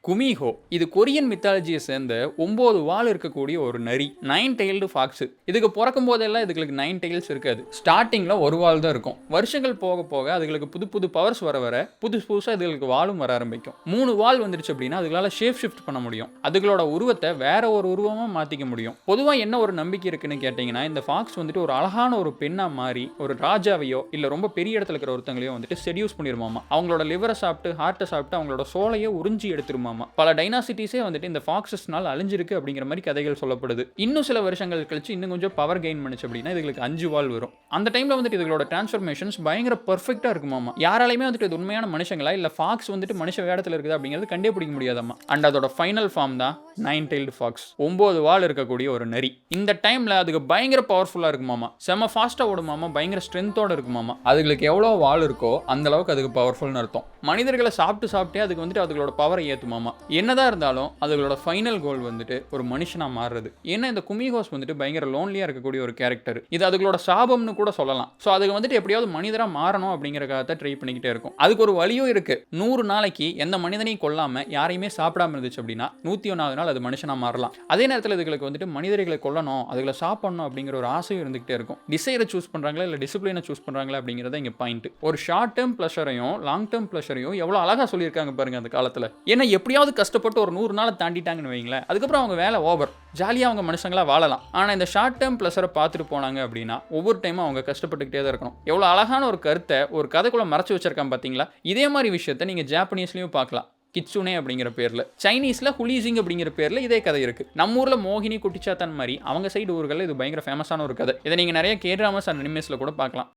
குமிஹோ இது கொரியன் மித்தாலஜியை சேர்ந்த 9 வால் இருக்கக்கூடிய ஒரு நரி, 9 டெயில்டு ஃபாக்ஸ். இதுக்கு பிறக்கும் போதெல்லாம் இதுகளுக்கு 9 டெயில்ஸ் இருக்காது. ஸ்டார்டிங்ல ஒரு வால் தான் இருக்கும். வருஷங்கள் போக போக அதுகளுக்கு புது புது பவர்ஸ் வர வர புதுசு புதுசாக இதுகளுக்கு வாலும் வர ஆரம்பிக்கும். 3 வால் வந்துருச்சு அப்படின்னா அதுகளால ஷேப் ஷிஃப்ட் பண்ண முடியும். அதுகளோட உருவத்தை வேற ஒரு உருவமா மாத்திக்க முடியும். பொதுவாக என்ன ஒரு நம்பிக்கை இருக்குன்னு கேட்டீங்கன்னா, இந்த ஃபாக்ஸ் வந்துட்டு ஒரு அழகான ஒரு பெண்ணா மாறி ஒரு ராஜாவையோ இல்ல ரொம்ப பெரிய இடத்துல இருக்கிற ஒருத்தங்களையோ வந்துட்டு செடியூஸ் பண்ணிருமாமா. அவங்களோட லிவரை சாப்பிட்டு ஹார்ட்டை சாப்பிட்டு அவங்களோட சோலையை உறிஞ்சி எடுத்துருமாமா. பல டைனாசிட்டிஸே வந்துட்டு இந்த ஃபாக்ஸஸ்னால அழிஞ்சிருக்கு அப்படிங்கிற மாதிரி கதைகள் சொல்லப்படுது. இன்னும் சில வருஷங்கள் கழிச்சு இன்னும் கொஞ்சம் பவர் கெயின் பண்ணுச்சு அப்படின்னா இதுகளுக்கு 5 வால் வரும். அந்த டைம்ல வந்துட்டு இதுகளோட டிரான்ஸ்ஃபர்மேஷன்ஸ் பயங்கர பெர்ஃபெக்ட்டா இருக்குமாமா. யாராலையுமே வந்துட்டு இது உண்மையான மனுஷங்களா இல்ல ஃபாக்ஸ் வந்துட்டு மனுஷ வேடத்துல இருக்குது அப்படிங்கிறது கண்டுபிடிக்க முடியாதாமா. அண்ட் அதோட ஃபைனல் ஃபார்ம் தான் 9 டெயில்டு ஃபாக்ஸ், 9 வால் இருக்கக்கூடிய ஒரு நரி. இந்த டைம்ல அதுக்கு பயங்கர பவர்ஃபுல்லா இருக்குமாமா, செம ஃபாஸ்டா ஓடுமாமா, பயங்கர ஸ்ட்ரென்த்தோட இருக்குமாமா. அதுகளுக்கு எவ்வளோ வால் இருக்கோ அந்த அளவுக்கு அதுக்கு பவர்ஃபுல்னு அர்த்தம். மனிதர்களை சாப்பிட்டே அதுக்கு வந்துட்டு அதுகளோட பவரை ஏற்றுமாமா. என்னதான் இருந்தாலும் அதுகளோட ஃபைனல் கோல் வந்துட்டு ஒரு மனுஷனா மாறுறது. ஏன்னா இந்த குமிஹோஸ் வந்துட்டு பயங்கர லோன்லியா இருக்கக்கூடிய ஒரு கேரக்டர். இது அதுகளோட சாபம்னு கூட சொல்லலாம். ஸோ அதுக்கு வந்துட்டு எப்படியாவது மனிதரா மாறணும் அப்படிங்கிறக்காக ட்ரை பண்ணிக்கிட்டே இருக்கும். அதுக்கு ஒரு வழியும் இருக்கு. 100 நாளைக்கு எந்த மனிதனையும் கொல்லாம யாரையுமே சாப்பிடாம இருந்துச்சு அப்படின்னா 101வது நாள் அது மனுஷனா மாறலாம். அதே நேரத்தில் இதுகளுக்கு வந்துட்டு மனிதர்களை கொல்லணும், அதுகளை சாப்பிடணும் அப்படிங்கிற ஒரு ஆசையும் இருந்துகிட்டே இருக்கும். டிசைரை சூஸ் பண்றாங்களா இல்ல டிசிப்ளினை சூஸ் பண்றாங்களா அப்படிங்கிறத இங்க பாயிண்ட். ஒரு ஷார்ட் டேர்ம் பிளஷரையும் லாங் டேர்ம் பிளஷரையும் எவ்வளவு அழகா சொல்லியிருக்காங்க பாருங்க அந்த காலத்துல. ஏன்னா எப்படியாவது கஷ்டப்பட்டு ஒரு 100 நாளை தாண்டிட்டாங்கன்னு வைங்களேன், அதுக்கப்புறம் அவங்க வேலை ஓவர், ஜாலியாக அவங்க மனுஷங்களா வாழலாம். ஆனால் இந்த ஷார்ட் டேர்ம் ப்ளஸரை பார்த்துட்டு போனாங்க அப்படின்னா ஒவ்வொரு டைமும் அவங்க கஷ்டப்பட்டுக்கிட்டே தான் இருக்கணும். எவ்வளோ அழகான ஒரு கருத்தை ஒரு கதைக்குள்ள மறைச்சு வச்சிருக்கான் பார்த்தீங்களா. இதே மாதிரி விஷயத்தை நீங்கள் ஜாப்பனீஸ்லையும் பார்க்கலாம். கிட்சுனே அப்படிங்கிற பேரில், சைனீஸில் ஹுலிசிங் அப்படிங்கிற பேரில் இதே கதை இருக்கு. நம்ம ஊரில் மோகினி குட்டிச்சாத்தான் மாதிரி அவங்க சைடு ஊர்களில் இது பயங்கர ஃபேமஸான ஒரு கதை. இதை நீங்கள் நிறைய K-dramas அண்ட் அனிமேஸில் கூட பார்க்கலாம்.